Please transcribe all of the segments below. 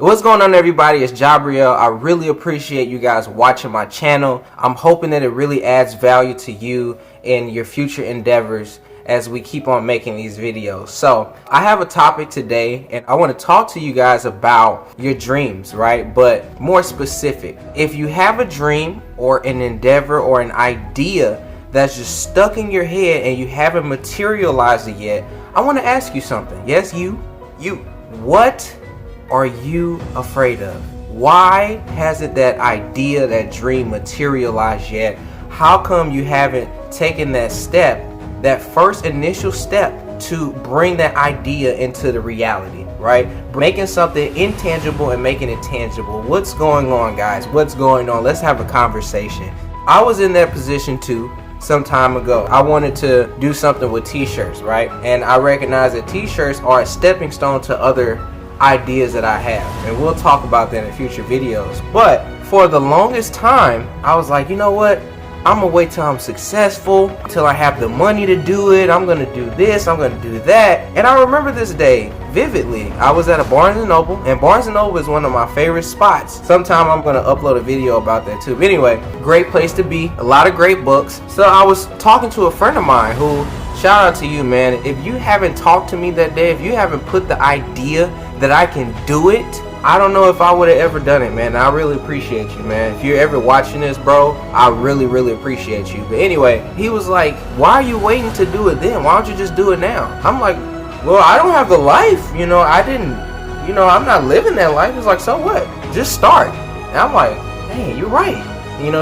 What's going on, everybody? It's Jahbril. I really appreciate you guys watching my channel. I'm hoping that it really adds value to you in your future endeavors as we keep on making these videos. So I have a topic today and I want to talk to you guys about your dreams, right? But more specific, if you have a dream or an endeavor or an idea that's just stuck in your head and you haven't materialized it yet, I want to ask you something. Yes, you. What are you afraid of? Why hasn't that idea, that dream materialized yet? How come you haven't taken that step, that first initial step to bring that idea into the reality, right? Making something intangible and making it tangible. What's going on, guys? What's going on? Let's have a conversation. I was in that position too some time ago. I wanted to do something with t-shirts, right? And I recognize that t-shirts are a stepping stone to other ideas that I have, and we'll talk about that in future videos. But for the longest time I was like, you know what, I'm gonna wait till I'm successful, till I have the money to do it. I'm gonna do this, I'm gonna do that. And I remember this day vividly. I was at a Barnes & Noble, and Barnes & Noble is one of my favorite spots. Sometime I'm gonna upload a video about that too. But anyway, great place to be, a lot of great books. So I was talking to a friend of mine who, shout out to you, man. If you haven't talked to me that day, if you haven't put the idea that I can do it, I don't know if I would have ever done it, man. I really appreciate you, man. If you're ever watching this, bro, I really appreciate you. But anyway, he was like, why are you waiting to do it then? Why don't you just do it now? I'm like, well, I don't have the life, I'm not living that life. It's like, so what? Just start. And I'm like, hey, you're right.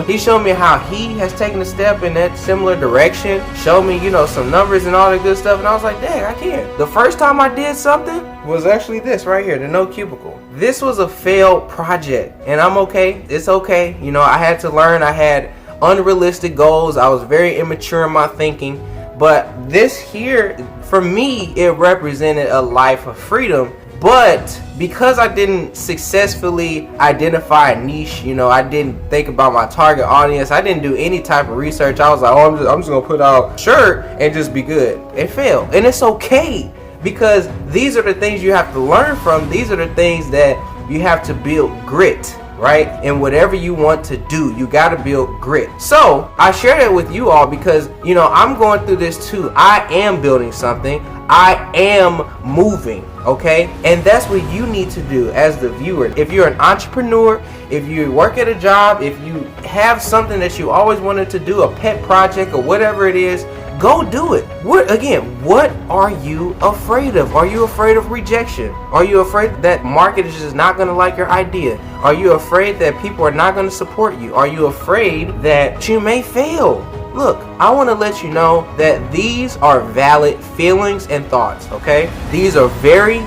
He showed me how he has taken a step in that similar direction, showed me, some numbers and all that good stuff, and I was like, dang, I can. The first time I did something was actually this right here, the no cubicle. This was a failed project, and I'm okay. It's okay. I had to learn. I had unrealistic goals. I was very immature in my thinking, but this here, for me, it represented a life of freedom. But because I didn't successfully identify a niche, I didn't think about my target audience, I didn't do any type of research. I was like, oh, I'm just gonna put out a shirt and just be good. It failed, and it's okay, because these are the things you have to learn from. These are the things that you have to build grit, right? And whatever you want to do, you got to build grit. So I share that with you all because I'm going through this too. I am building something. I am moving, okay? And that's what you need to do as the viewer. If you're an entrepreneur, if you work at a job, if you have something that you always wanted to do, a pet project or whatever it is, go do it. What are you afraid of? Are you afraid of rejection? Are you afraid that market is just not going to like your idea? Are you afraid that people are not going to support you? Are you afraid that you may fail? Look, I want to let you know that these are valid feelings and thoughts, okay? These are very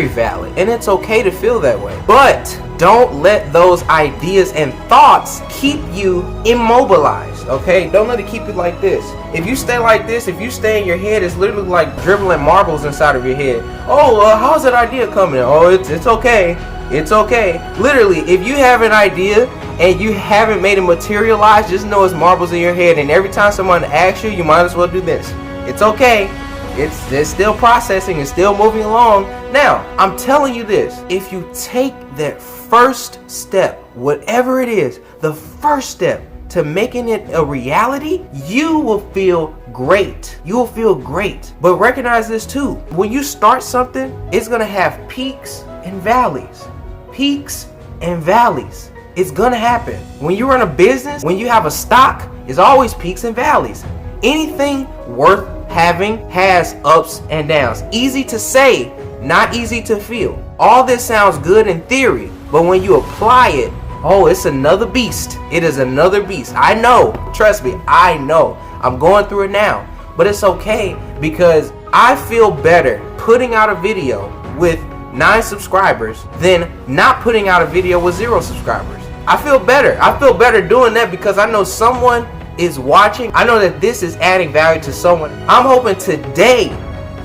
valid, and it's okay to feel that way. But don't let those ideas and thoughts keep you immobilized, okay? Don't let it keep you like this. If you stay like this, if you stay in your head, it's literally like dribbling marbles inside of your head. Oh, how's that idea coming? Oh, it's okay. It's okay. Literally, if you have an idea and you haven't made it materialize, just know it's marbles in your head, and every time someone asks you, you might as well do this. It's okay. It's still processing and still moving along. Now, I'm telling you this, if you take that first step, whatever it is, the first step to making it a reality, you will feel great. You will feel great. But recognize this too. When you start something, it's going to have peaks and valleys. Peaks and valleys. It's going to happen. When you run a business, when you have a stock, it's always peaks and valleys. Anything worth having has ups and downs. Easy to say, not easy to feel. All this sounds good in theory, but when you apply it, oh, it's another beast. It is another beast. I know. Trust me, I know. I'm going through it now. But it's okay, because I feel better putting out a video with 9 subscribers than not putting out a video with 0 subscribers. I feel better. I feel better doing that because I know someone is watching. I know that this is adding value to someone. I'm hoping today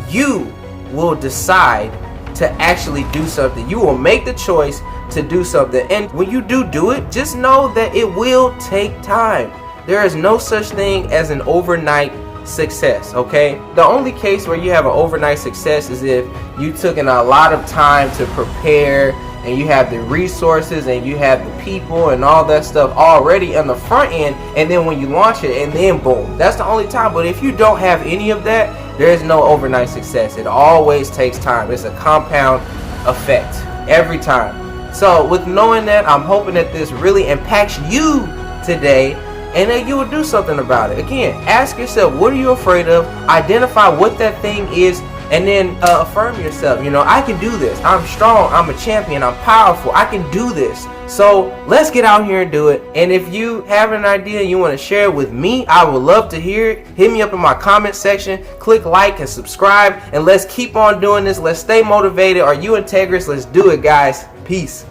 you will decide to actually do something. You will make the choice to do something. And when you do it, just know that it will take time. There is no such thing as an overnight success, okay? The only case where you have an overnight success is if you took in a lot of time to prepare, and you have the resources and you have the people and all that stuff already on the front end, and then when you launch it, and then boom, that's the only time. But if you don't have any of that, there is no overnight success. It always takes time. It's a compound effect every time. So with knowing that, I'm hoping that this really impacts you today, and that you will do something about it. Again, ask yourself, what are you afraid of? Identify what that thing is, and then affirm yourself. You know, I can do this. I'm strong. I'm a champion. I'm powerful. I can do this. So let's get out here and do it. And if you have an idea and you want to share it with me, I would love to hear it. Hit me up in my comment section. Click like and subscribe, and let's keep on doing this. Let's stay motivated. Are you Integrous? Let's do it, guys. Peace.